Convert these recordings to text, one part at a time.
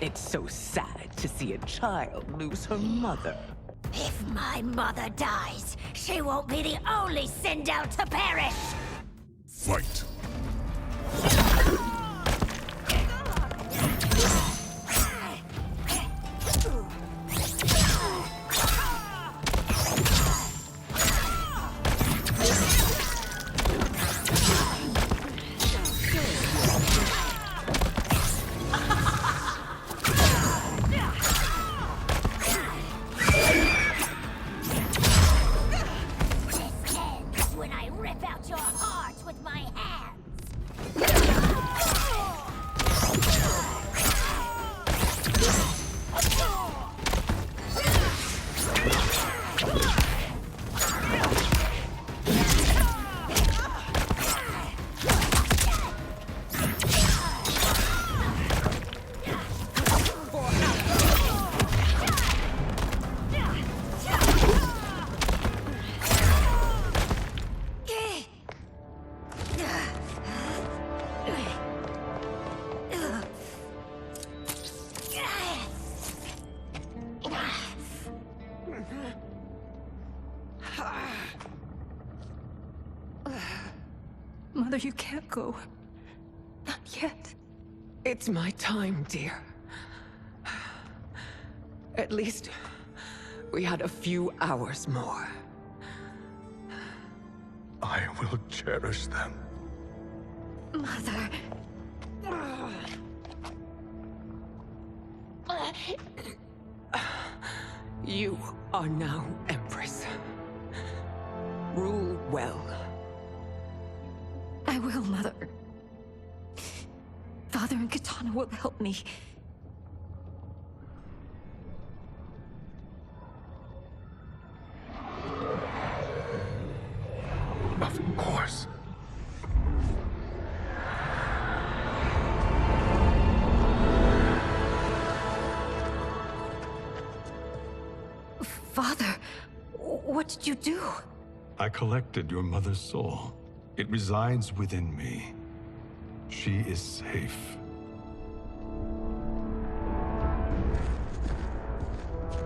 It's so sad to see a child lose her mother. If my mother dies, she won't be the only Sindel to perish! Fight! Mother, you can't go. Not yet. It's my time, dear. At least, we had a few hours more. I will cherish them. Mother... You are now Empress. Rule well. I will, Mother. Father and Katana will help me. Of course. Father, what did you do? I collected your mother's soul. It resides within me. She is safe.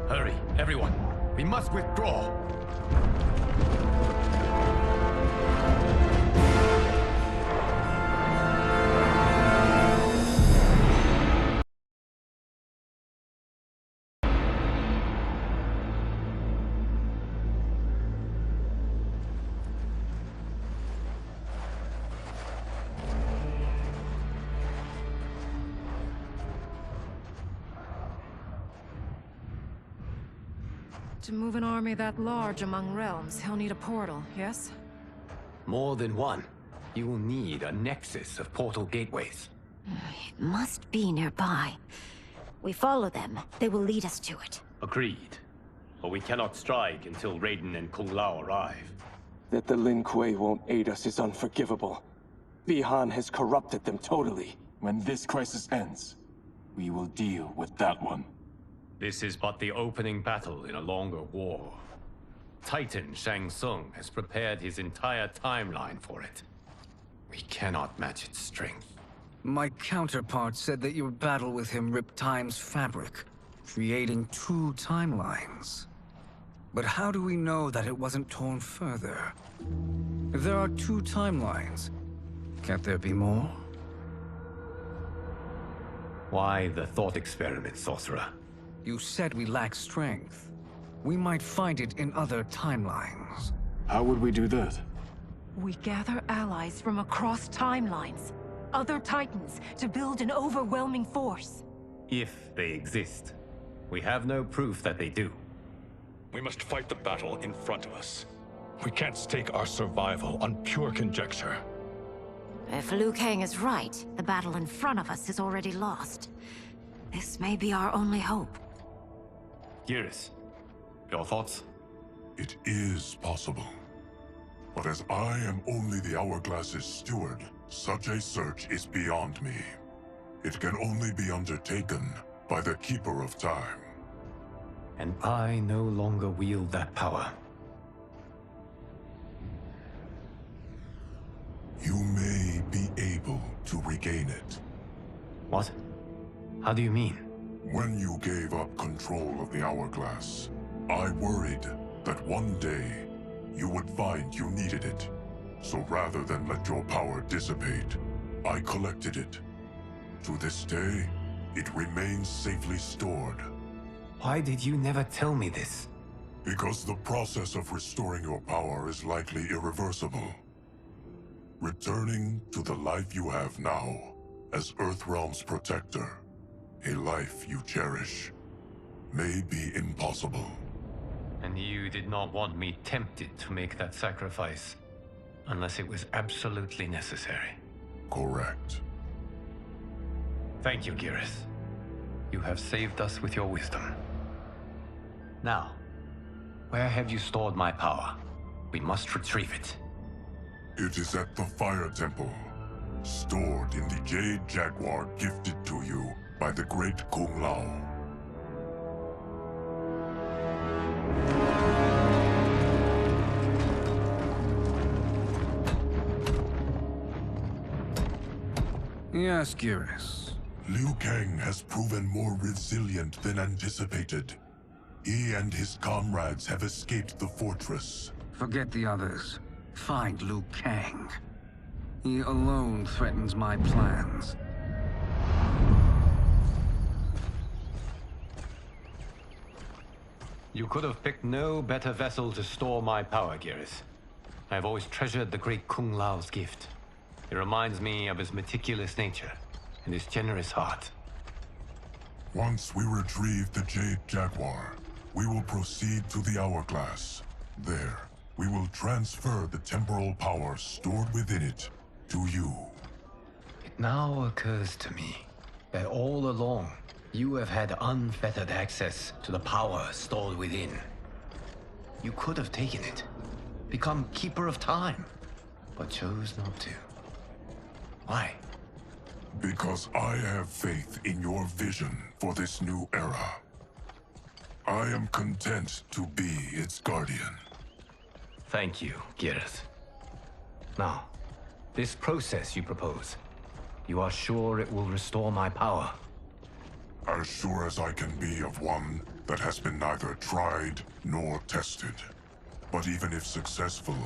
Hurry, everyone. We must withdraw. To move an army that large among realms, he'll need a portal, yes? More than one. You will need a nexus of portal gateways. It must be nearby. We follow them, they will lead us to it. Agreed. But we cannot strike until Raiden and Kung Lao arrive. That the Lin Kuei won't aid us is unforgivable. Bihan has corrupted them totally. When this crisis ends, we will deal with that one. This is but the opening battle in a longer war. Titan Shang Tsung has prepared his entire timeline for it. We cannot match its strength. My counterpart said that your battle with him ripped time's fabric, creating two timelines. But how do we know that it wasn't torn further? If there are two timelines, can't there be more? Why the thought experiment, Sorcerer? You said we lack strength. We might find it in other timelines. How would we do that? We gather allies from across timelines, other titans, to build an overwhelming force. If they exist. We have no proof that they do. We must fight the battle in front of us. We can't stake our survival on pure conjecture. If Liu Kang is right, the battle in front of us is already lost. This may be our only hope. Geras, your thoughts? It is possible. But as I am only the Hourglass's steward, such a search is beyond me. It can only be undertaken by the Keeper of Time. And I no longer wield that power. You may be able to regain it. What? How do you mean? When you gave up control of the hourglass, I worried that one day you would find you needed it. So rather than let your power dissipate, I collected it. To this day, it remains safely stored. Why did you never tell me this? Because the process of restoring your power is likely irreversible. Returning to the life you have now, as Earthrealm's protector, a life you cherish, may be impossible. And you did not want me tempted to make that sacrifice, unless it was absolutely necessary. Correct. Thank you, Geras. You have saved us with your wisdom. Now, where have you stored my power? We must retrieve it. It is at the Fire Temple, stored in the Jade Jaguar gifted to you by the great Kung Lao. Yes, Geras. Liu Kang has proven more resilient than anticipated. He and his comrades have escaped the fortress. Forget the others. Find Liu Kang. He alone threatens my plans. You could have picked no better vessel to store my power, Geras. I have always treasured the great Kung Lao's gift. It reminds me of his meticulous nature and his generous heart. Once we retrieve the Jade Jaguar, we will proceed to the Hourglass. There, we will transfer the temporal power stored within it to you. It now occurs to me that all along, you have had unfettered access to the power stored within. You could have taken it, become Keeper of Time, but chose not to. Why? Because I have faith in your vision for this new era. I am content to be its guardian. Thank you, Geras. Now, this process you propose, you are sure it will restore my power? As sure as I can be of one that has been neither tried nor tested. But even if successful,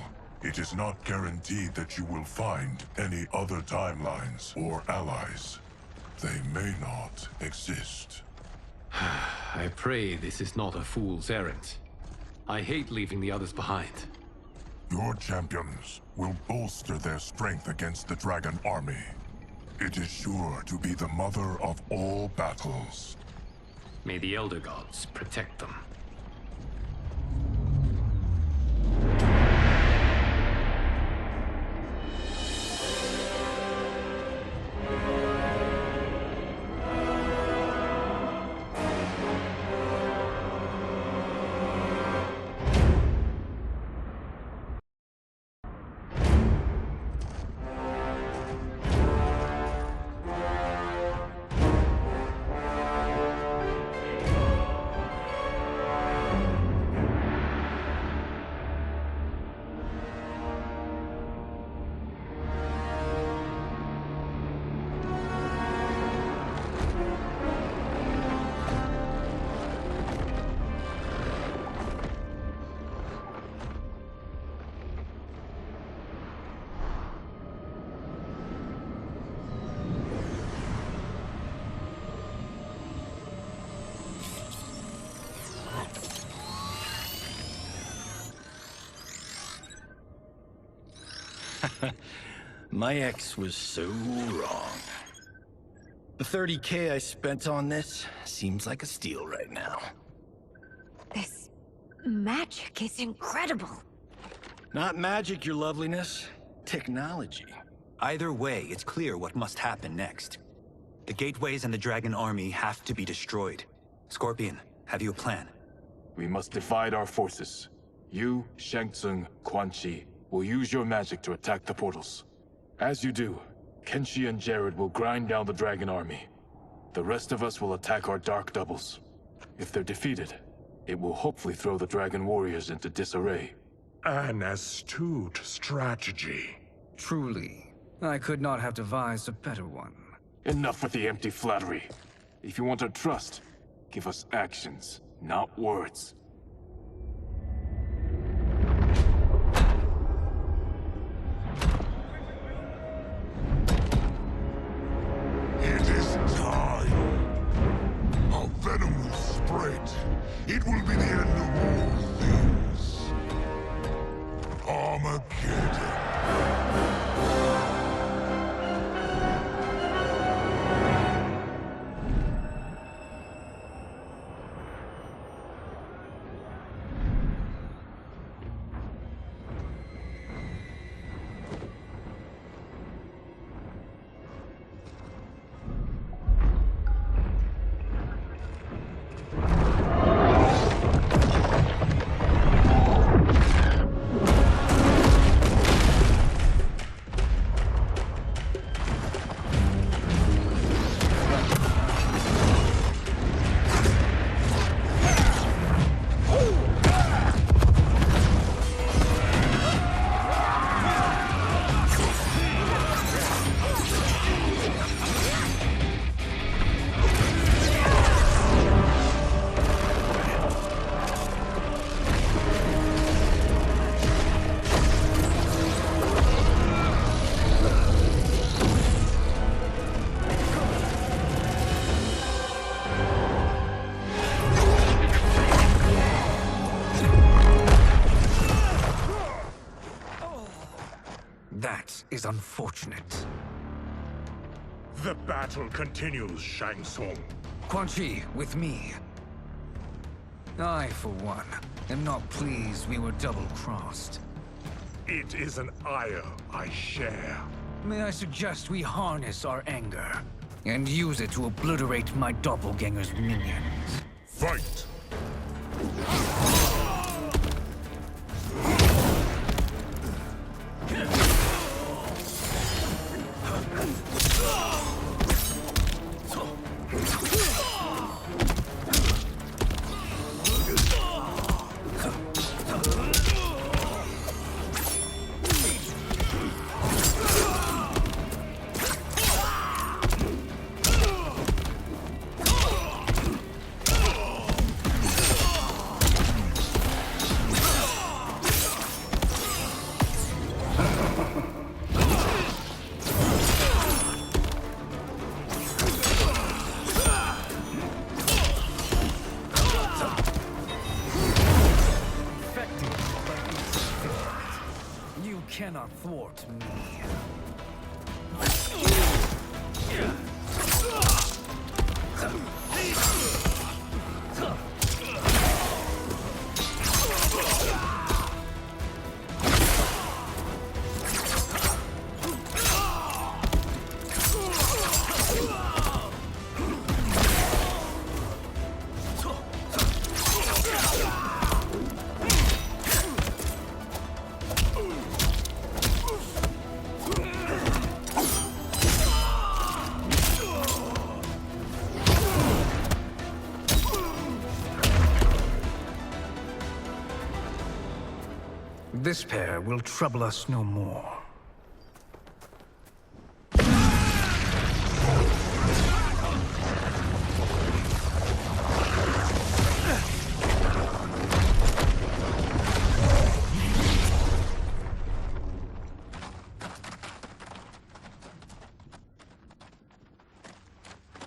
it is not guaranteed that you will find any other timelines or allies. They may not exist. I pray this is not a fool's errand. I hate leaving the others behind. Your champions will bolster their strength against the Dragon Army. It is sure to be the mother of all battles. May the Elder Gods protect them. My ex was so wrong. The 30K I spent on this seems like a steal right now. This magic is incredible. Not magic, your loveliness. Technology. Either way, it's clear what must happen next. The gateways and the Dragon Army have to be destroyed. Scorpion, have you a plan? We must divide our forces. You, Shang Tsung, Quan Chi will use your magic to attack the portals. As you do, Kenshi and Jared will grind down the Dragon Army. The rest of us will attack our Dark Doubles. If they're defeated, it will hopefully throw the Dragon Warriors into disarray. An astute strategy. Truly, I could not have devised a better one. Enough with the empty flattery. If you want our trust, Give us actions, not words. It is time. Our venom will spread. It will be the end of all things. Armageddon. That is unfortunate. The battle continues, Shang Tsung. Quan Chi, with me. I, for one, am not pleased we were double-crossed. It is an ire I share. May I suggest we harness our anger and use it to obliterate my doppelganger's minions? Fight! You cannot thwart me. This pair will trouble us no more.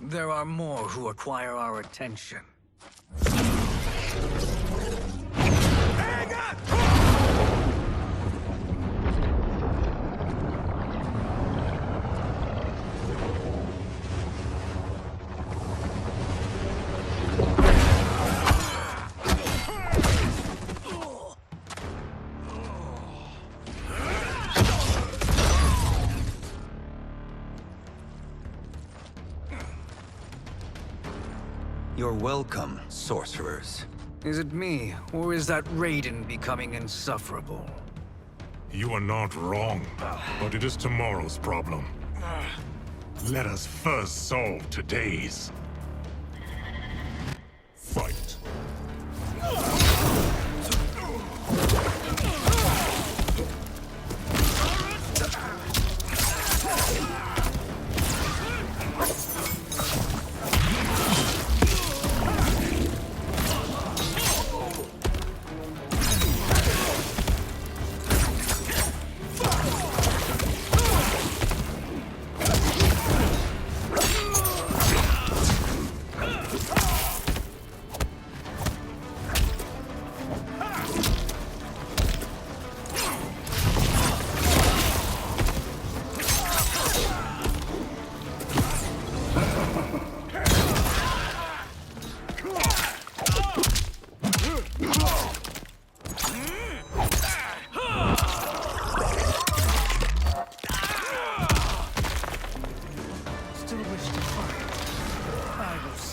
There are more who acquire our attention. You're welcome, sorcerers. Is it me, or is that Raiden becoming insufferable? You are not wrong, but it is tomorrow's problem. Let us first solve today's. Fight.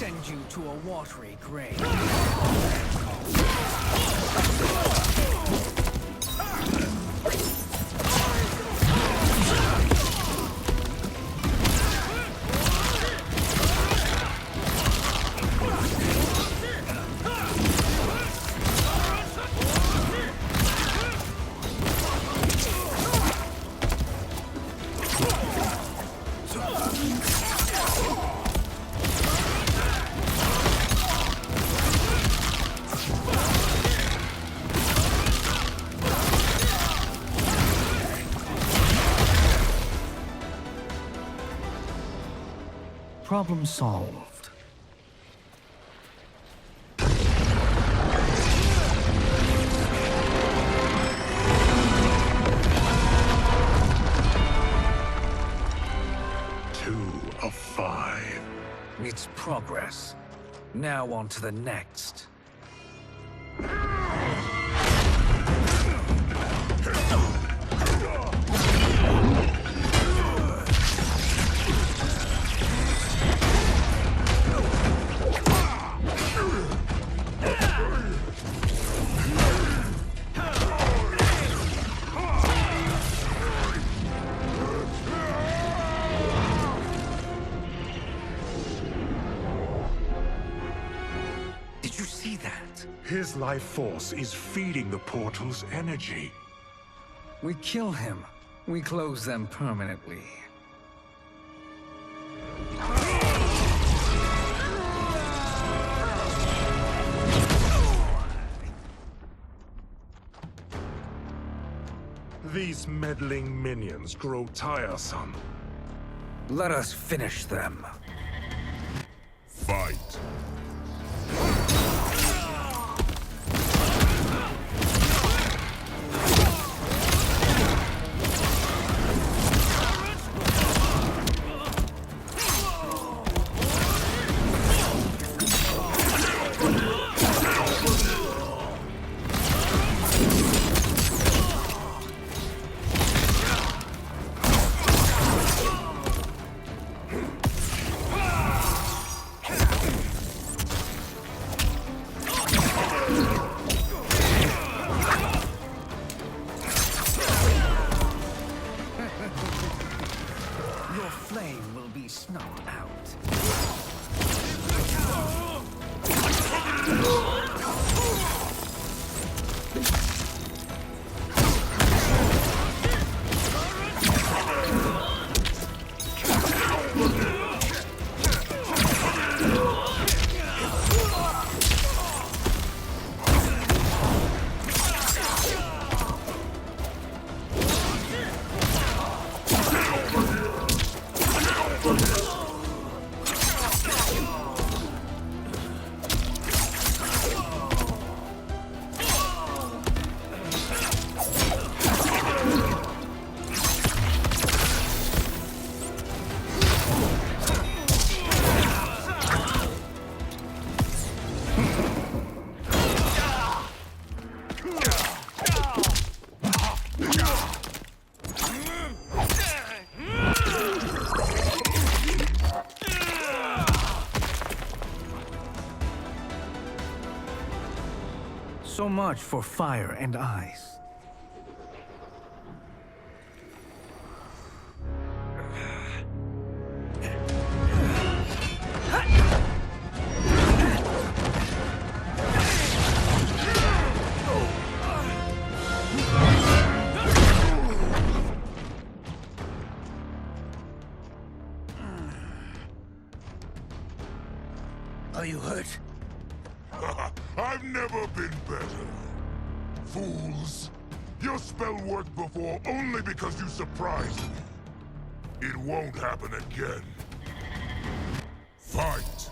send you to a watery grave. Problem solved. Two of 5. It's progress. Now on to the next. Did you see that? His life force is feeding the portal's energy. We kill him. We close them permanently. These meddling minions grow tiresome. Let us finish them. Fight. Your flame will be snuffed out. So much for fire and ice. Are you hurt? I've never been better. Fools. Your spell worked before only because you surprised me. It won't happen again. Fight!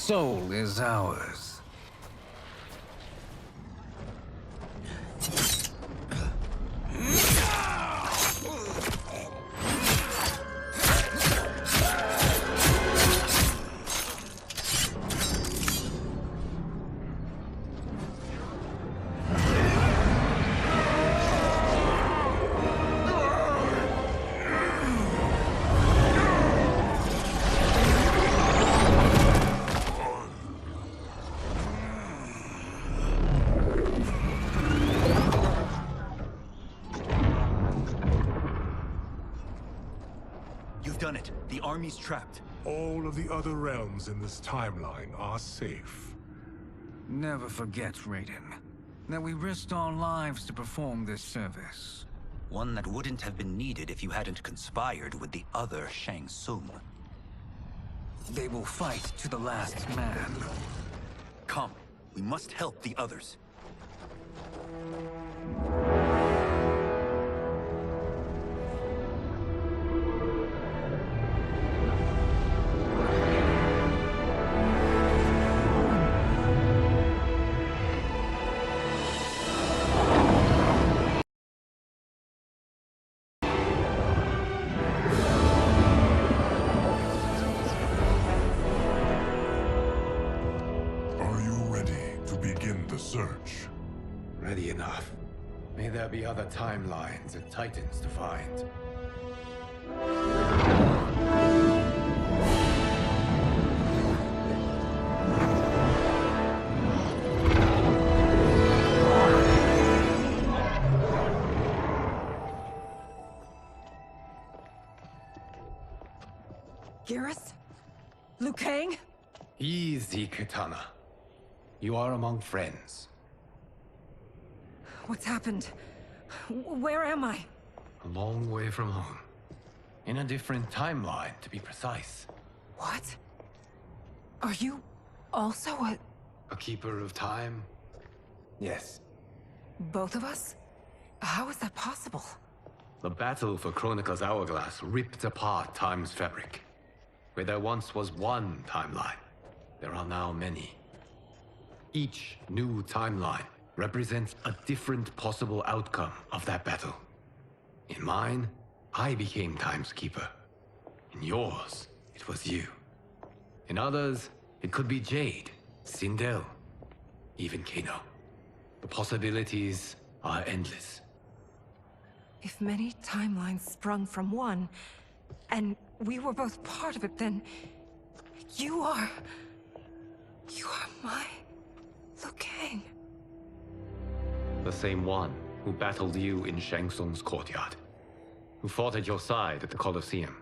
soul is ours. You've done it. The army's trapped. All of the other realms in this timeline are safe. Never forget, Raiden, that we risked our lives to perform this service. One that wouldn't have been needed if you hadn't conspired with the other Shang Tsung. They will fight to the last man. Come, we must help the others. Are you ready to begin the search? Ready enough. May there be other timelines and titans to find. Garrus? Liu Kang? Easy, Katana. You are among friends. What's happened? Where am I? A long way from home. In a different timeline, to be precise. What? Are you also A keeper of time? Yes. both of us? How is that possible? The battle for Chronica's hourglass ripped apart time's fabric. Where there once was one timeline, there are now many. Each new timeline represents a different possible outcome of that battle. In mine, I became Time's Keeper. In yours, it was you. In others, it could be Jade, Sindel, even Kano. The possibilities are endless. If many timelines sprung from one, and we were both part of it, then you are my Liu Kang. The same one who battled you in Shang Tsung's courtyard. Who fought at your side at the Colosseum.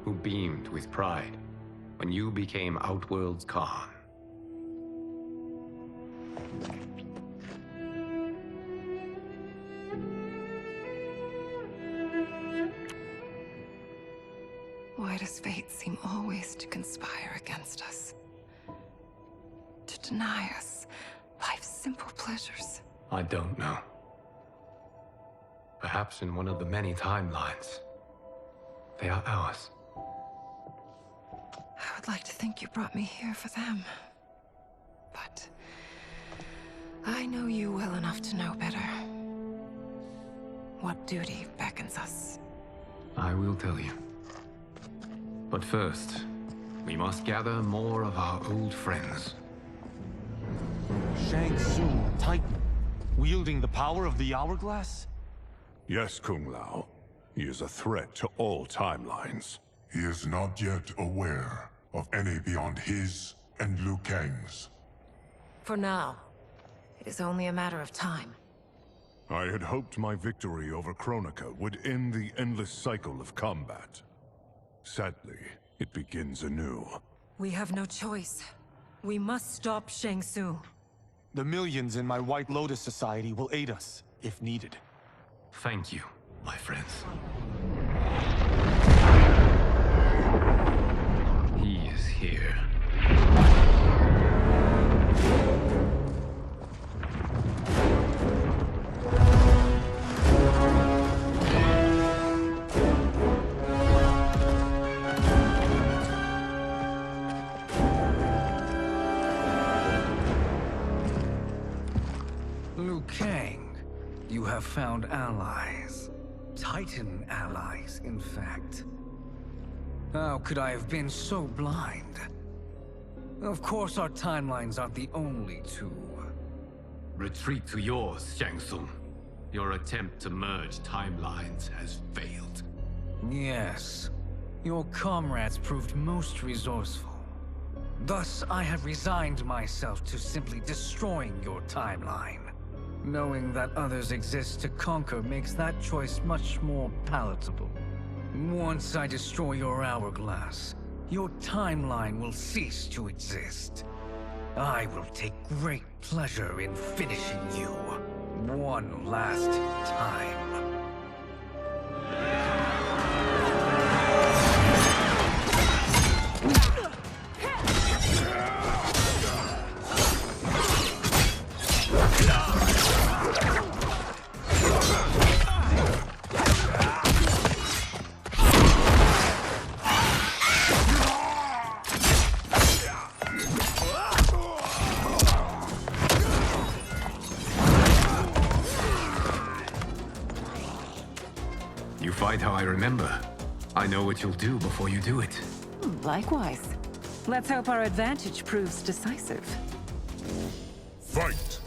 Who beamed with pride when you became Outworld's Khan. Why does fate seem always to conspire against us? To deny us life's simple pleasures? I don't know. Perhaps in one of the many timelines, they are ours. I would like to think you brought me here for them. But I know you well enough to know better. What duty beckons us? I will tell you. But first, we must gather more of our old friends. Shang Tsung, Titan, wielding the power of the hourglass? Yes, Kung Lao. He is a threat to all timelines. He is not yet aware of any beyond his and Liu Kang's. For now, it is only a matter of time. I had hoped my victory over Kronika would end the endless cycle of combat. Sadly, it begins anew. We have no choice. We must stop Shang Tsung. The millions in my White Lotus Society will aid us, if needed. Thank you, my friends. He is here. You have found allies. Titan allies, in fact. How could I have been so blind? Of course our timelines aren't the only two. Retreat to yours, Shang Tsung. Your attempt to merge timelines has failed. Yes. Your comrades proved most resourceful. Thus, I have resigned myself to simply destroying your timeline. Knowing that others exist to conquer makes that choice much more palatable. Once I destroy your hourglass, your timeline will cease to exist. I will take great pleasure in finishing you one last time. Fight how I remember. I know what you'll do before you do it. Likewise. Let's hope our advantage proves decisive. Fight!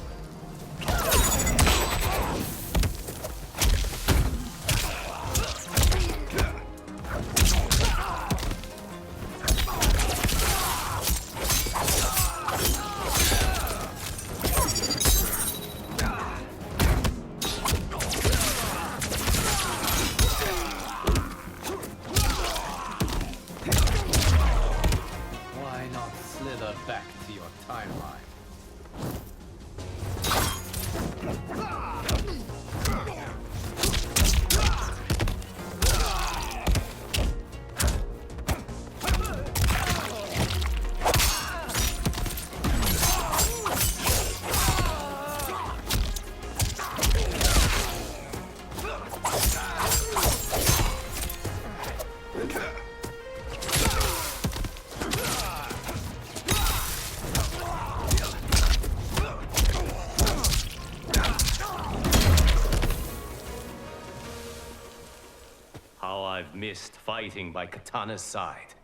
I've missed fighting by Katana's side.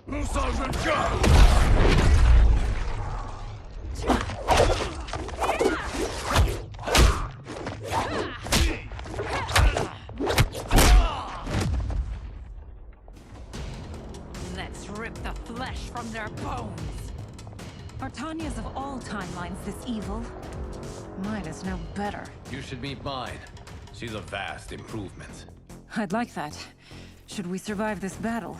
Sergeant, go! Let's rip the flesh from their bones. Are Tanya's of all timelines this evil? Mine is no better. You should meet mine. She's a vast improvement. I'd like that. Should we survive this battle,